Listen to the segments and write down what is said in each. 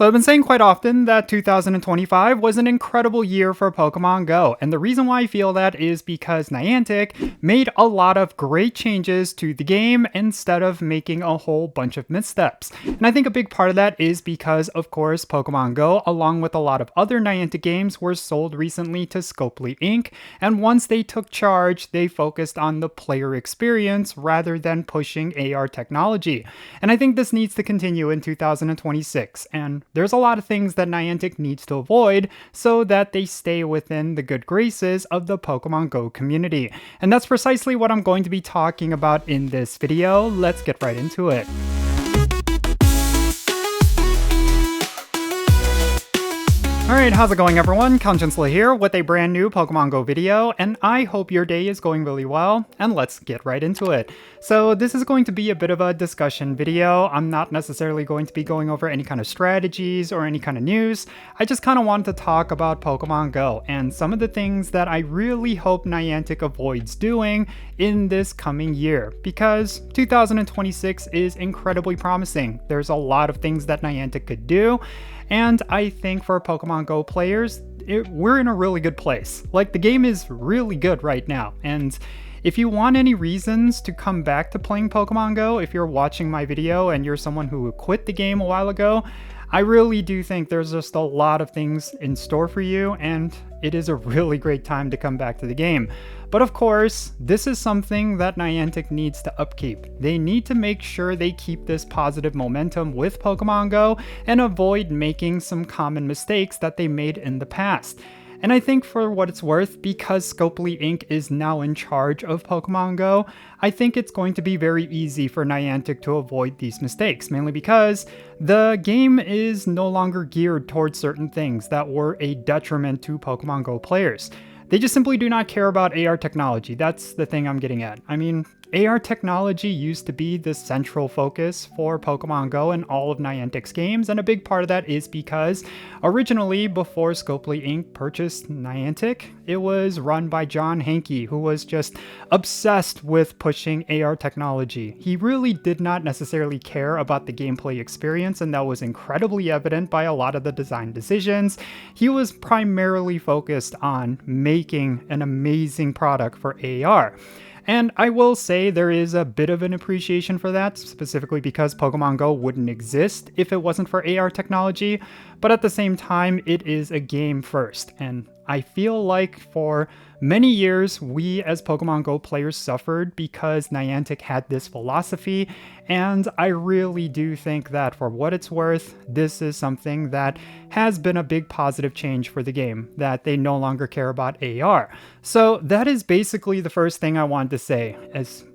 So I've been saying quite often that 2025 was an incredible year for Pokemon Go, and the reason why I feel that is because Niantic made a lot of great changes to the game instead of making a whole bunch of missteps. And I think a big part of that is because, of course, Pokemon Go, along with a lot of other Niantic games, were sold recently to Scopely Inc., and once they took charge, they focused on the player experience rather than pushing AR technology. And I think this needs to continue in 2026, and there's a lot of things that Niantic needs to avoid so that they stay within the good graces of the Pokemon Go community. And that's precisely what I'm going to be talking about in this video. Let's get right into it. Alright, how's it going everyone? Jinsula here with a brand new Pokemon Go video, and I hope your day is going really well, and let's get right into it. So this is going to be a bit of a discussion video. I'm not necessarily going to be going over any kind of strategies or any kind of news. I just kind of wanted to talk about Pokemon Go and some of the things that I really hope Niantic avoids doing in this coming year, because 2026 is incredibly promising. There's a lot of things that Niantic could do, and I think for Pokemon Go players, we're in a really good place. Like, the game is really good right now, and if you want any reasons to come back to playing Pokemon Go, if you're watching my video and you're someone who quit the game a while ago, I really do think there's just a lot of things in store for you, and it is a really great time to come back to the game. But of course, this is something that Niantic needs to upkeep. They need to make sure they keep this positive momentum with Pokemon Go and avoid making some common mistakes that they made in the past. And I think for what it's worth, because Scopely Inc. is now in charge of Pokemon Go, I think it's going to be very easy for Niantic to avoid these mistakes, mainly because the game is no longer geared towards certain things that were a detriment to Pokemon Go players. They just simply do not care about AR technology. That's the thing I'm getting at. I mean, AR technology used to be the central focus for Pokemon Go in all of Niantic's games, and a big part of that is because originally, before Scopely Inc. purchased Niantic, it was run by John Hanke, who was just obsessed with pushing AR technology. He really did not necessarily care about the gameplay experience, and that was incredibly evident by a lot of the design decisions. He was primarily focused on making an amazing product for AR. And I will say there is a bit of an appreciation for that, specifically because Pokemon Go wouldn't exist if it wasn't for AR technology, but at the same time, it is a game first, and I feel like for many years, we as Pokemon Go players suffered because Niantic had this philosophy, and I really do think that for what it's worth, this is something that has been a big positive change for the game, that they no longer care about AR. So that is basically the first thing I wanted to say.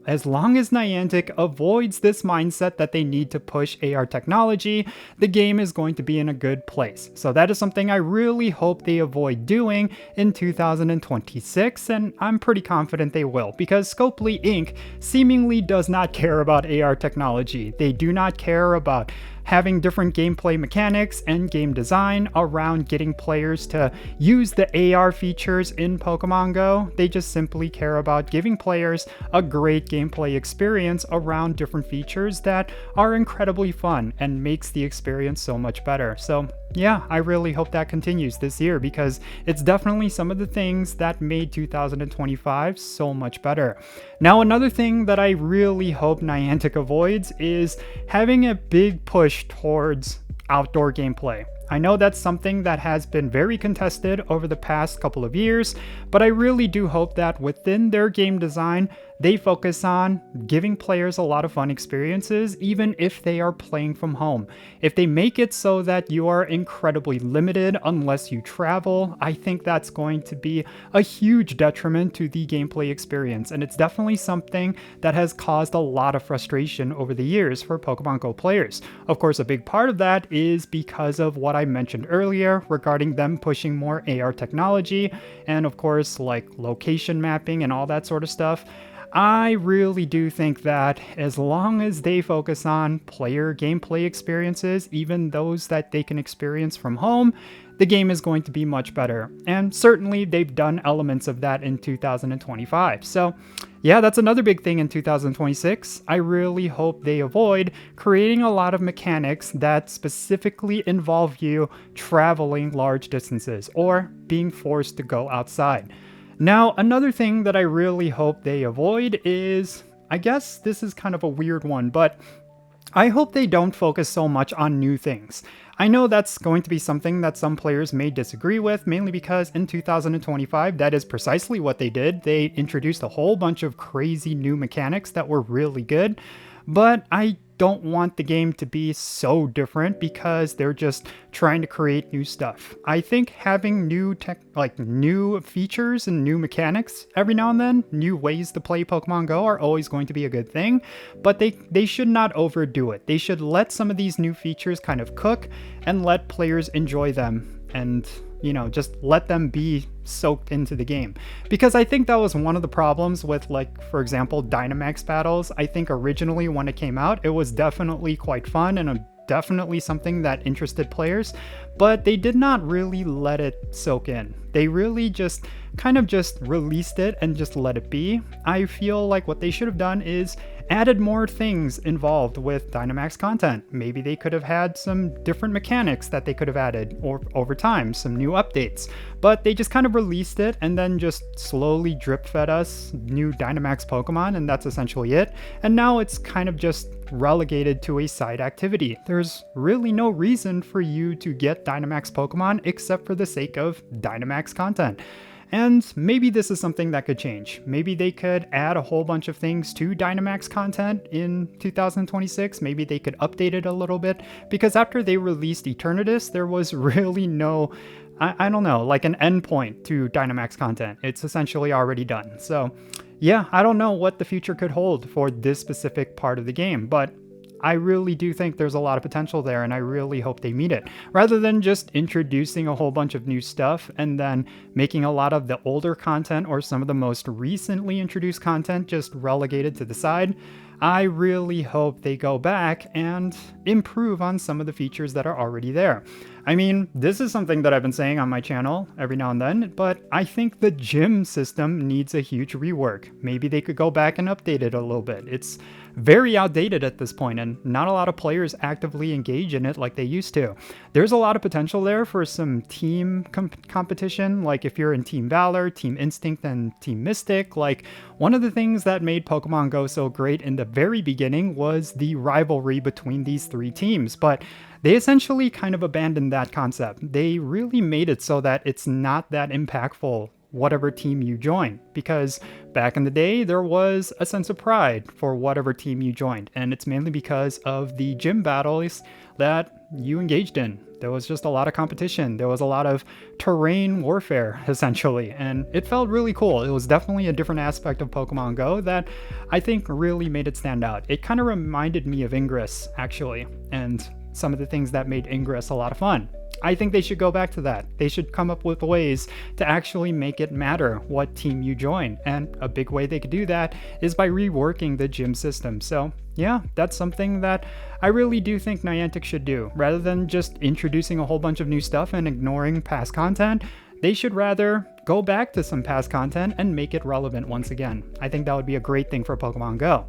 As long as Niantic avoids this mindset that they need to push AR technology, the game is going to be in a good place. So that is something I really hope they avoid doing in 2026, and I'm pretty confident they will, because Scopely Inc. seemingly does not care about AR technology. They do not care about having different gameplay mechanics and game design around getting players to use the AR features in Pokemon Go. They just simply care about giving players a great gameplay experience around different features that are incredibly fun and makes the experience so much better. So yeah, I really hope that continues this year, because it's definitely some of the things that made 2025 so much better. Now, another thing that I really hope Niantic avoids is having a big push towards outdoor gameplay. I know that's something that has been very contested over the past couple of years, but I really do hope that within their game design, they focus on giving players a lot of fun experiences, even if they are playing from home. If they make it so that you are incredibly limited unless you travel, I think that's going to be a huge detriment to the gameplay experience, and it's definitely something that has caused a lot of frustration over the years for Pokemon Go players. Of course, a big part of that is because of what I mentioned earlier regarding them pushing more AR technology, and of course, like location mapping and all that sort of stuff. I really do think that as long as they focus on player gameplay experiences, even those that they can experience from home, the game is going to be much better. And certainly they've done elements of that in 2025. So yeah, that's another big thing in 2026. I really hope they avoid creating a lot of mechanics that specifically involve you traveling large distances or being forced to go outside. Now, another thing that I really hope they avoid is, I guess this is kind of a weird one, but I hope they don't focus so much on new things. I know that's going to be something that some players may disagree with, mainly because in 2025, that is precisely what they did. They introduced a whole bunch of crazy new mechanics that were really good, but I don't want the game to be so different because they're just trying to create new stuff. I think having new new features and new mechanics every now and then, new ways to play Pokemon Go are always going to be a good thing, but they should not overdo it. They should let some of these new features kind of cook and let players enjoy them and just let them be soaked into the game. Because I think that was one of the problems with, like, for example, Dynamax battles. I think originally when it came out, it was definitely quite fun and definitely something that interested players, but they did not really let it soak in. They really just kind of just released it and just let it be. I feel like what they should have done is added more things involved with Dynamax content. Maybe they could have had some different mechanics that they could have added or over time, some new updates. But they just kind of released it and then just slowly drip fed us new Dynamax Pokemon, and that's essentially it. And now it's kind of just relegated to a side activity. There's really no reason for you to get Dynamax Pokemon except for the sake of Dynamax content. And maybe this is something that could change. Maybe they could add a whole bunch of things to Dynamax content in 2026. Maybe they could update it a little bit, because after they released Eternatus, there was really no, I don't know, like an endpoint to Dynamax content. It's essentially already done. So yeah, I don't know what the future could hold for this specific part of the game, but I really do think there's a lot of potential there, and I really hope they meet it. Rather than just introducing a whole bunch of new stuff and then making a lot of the older content or some of the most recently introduced content just relegated to the side, I really hope they go back and improve on some of the features that are already there. I mean, this is something that I've been saying on my channel every now and then, but I think the gym system needs a huge rework. Maybe they could go back and update it a little bit. It's very outdated at this point, and not a lot of players actively engage in it like they used to. There's a lot of potential there for some team competition, like if you're in Team Valor, Team Instinct, and Team Mystic. Like, one of the things that made Pokemon Go so great in the very beginning was the rivalry between these three teams, but they essentially kind of abandoned that concept. They really made it so that it's not that impactful whatever team you join, because back in the day there was a sense of pride for whatever team you joined, and it's mainly because of the gym battles that you engaged in. There was just a lot of competition. There was a lot of terrain warfare, essentially, and it felt really cool. It was definitely a different aspect of Pokemon Go that I think really made it stand out. It kind of reminded me of Ingress, actually, and some of the things that made Ingress a lot of fun. I think they should go back to that. They should come up with ways to actually make it matter what team you join. And a big way they could do that is by reworking the gym system. So yeah, that's something that I really do think Niantic should do. Rather than just introducing a whole bunch of new stuff and ignoring past content, they should rather go back to some past content and make it relevant once again. I think that would be a great thing for Pokemon Go.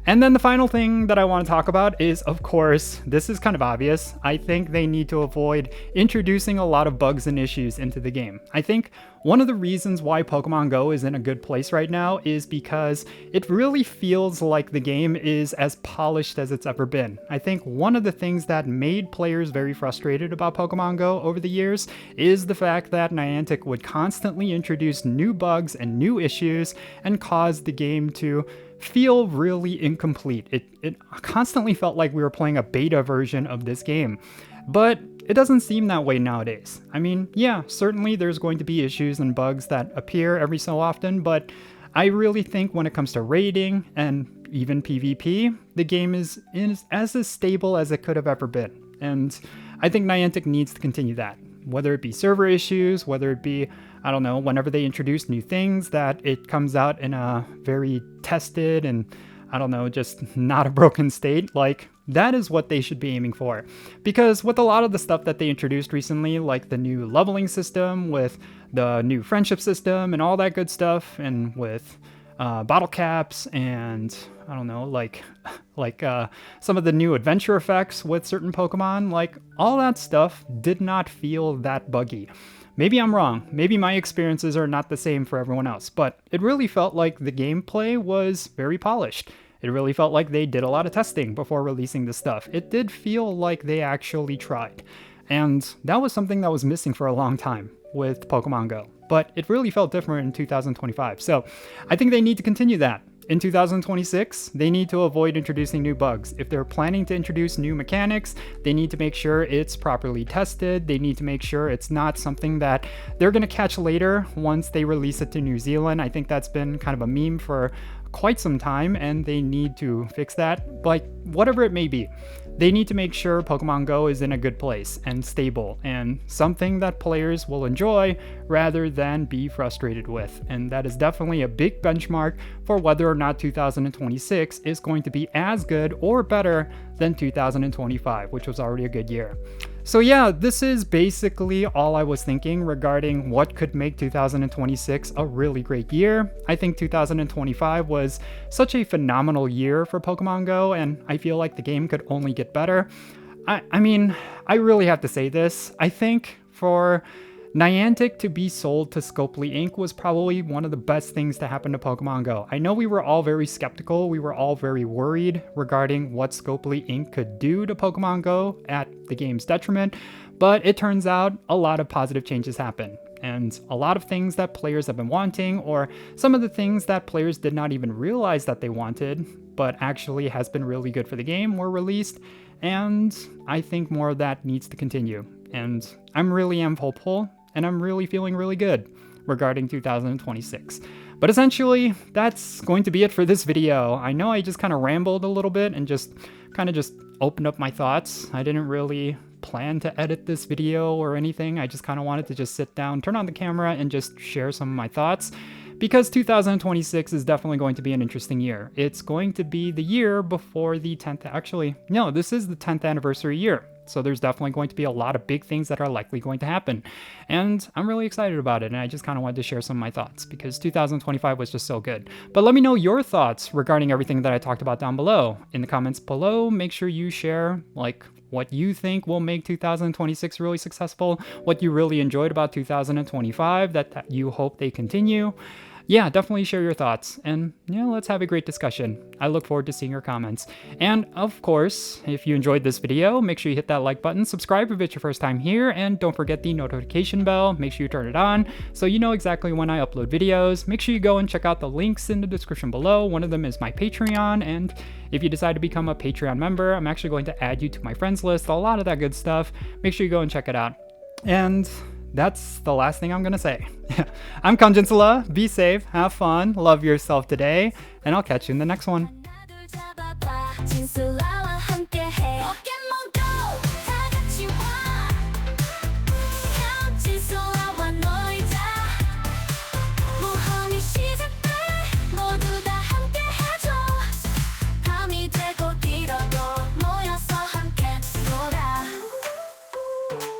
And then the final thing that I want to talk about is, of course, this is kind of obvious. I think they need to avoid introducing a lot of bugs and issues into the game. I think one of the reasons why Pokemon Go is in a good place right now is because it really feels like the game is as polished as it's ever been. I think one of the things that made players very frustrated about Pokemon Go over the years is the fact that Niantic would constantly introduce new bugs and new issues and cause the game to feel really incomplete. It constantly felt like we were playing a beta version of this game, but it doesn't seem that way nowadays. I mean, yeah, certainly there's going to be issues and bugs that appear every so often, but I really think when it comes to raiding and even PvP, the game is as stable as it could have ever been. And I think Niantic needs to continue that. whether it be server issues, whether it be, I don't know, whenever they introduce new things, that it comes out in a very tested and, I don't know, just not a broken state. Like, that is what they should be aiming for. Because with a lot of the stuff that they introduced recently, like the new leveling system, with the new friendship system and all that good stuff, and with bottle caps and, I don't know, like some of the new adventure effects with certain Pokemon, like all that stuff did not feel that buggy. Maybe I'm wrong. Maybe my experiences are not the same for everyone else, but it really felt like the gameplay was very polished. It really felt like they did a lot of testing before releasing this stuff. It did feel like they actually tried. And that was something that was missing for a long time with Pokemon Go. But it really felt different in 2025. So I think they need to continue that. In 2026, they need to avoid introducing new bugs. If they're planning to introduce new mechanics, they need to make sure it's properly tested. They need to make sure it's not something that they're going to catch later once they release it to New Zealand. I think that's been kind of a meme for quite some time, and they need to fix that. Like, whatever it may be, they need to make sure Pokemon Go is in a good place and stable and something that players will enjoy rather than be frustrated with. And that is definitely a big benchmark for whether or not 2026 is going to be as good or better than 2025, which was already a good year. So yeah, this is basically all I was thinking regarding what could make 2026 a really great year. I think 2025 was such a phenomenal year for Pokemon Go, and I feel like the game could only get better. I mean, I really have to say this. I think for Niantic to be sold to Scopely Inc. was probably one of the best things to happen to Pokemon Go. I know we were all very skeptical, we were all very worried regarding what Scopely Inc. could do to Pokemon Go at the game's detriment, but it turns out a lot of positive changes happened. And a lot of things that players have been wanting, or some of the things that players did not even realize that they wanted, but actually has been really good for the game, were released, and I think more of that needs to continue. And I'm really hopeful, and I'm really feeling really good regarding 2026. But essentially, that's going to be it for this video. I know I just kind of rambled a little bit and just opened up my thoughts. I didn't really plan to edit this video or anything. I just kind of wanted to just sit down, turn on the camera, and just share some of my thoughts. Because 2026 is definitely going to be an interesting year. It's going to be the year before the 10th, actually, no, this is the 10th anniversary year. So there's definitely going to be a lot of big things that are likely going to happen. And I'm really excited about it, and I just kind of wanted to share some of my thoughts because 2025 was just so good. But let me know your thoughts regarding everything that I talked about down below. In the comments below, make sure you share, like, what you think will make 2026 really successful, what you really enjoyed about 2025 that you hope they continue. Yeah, definitely share your thoughts, and yeah, let's have a great discussion. I look forward to seeing your comments. And of course, if you enjoyed this video, make sure you hit that like button, subscribe if it's your first time here, and don't forget the notification bell. Make sure you turn it on so you know exactly when I upload videos. Make sure you go and check out the links in the description below. One of them is my Patreon, and if you decide to become a Patreon member, I'm actually going to add you to my friends list, a lot of that good stuff. Make sure you go and check it out. And that's the last thing I'm gonna say. I'm Jinsula. Be safe, have fun, love yourself today, and I'll catch you in the next one.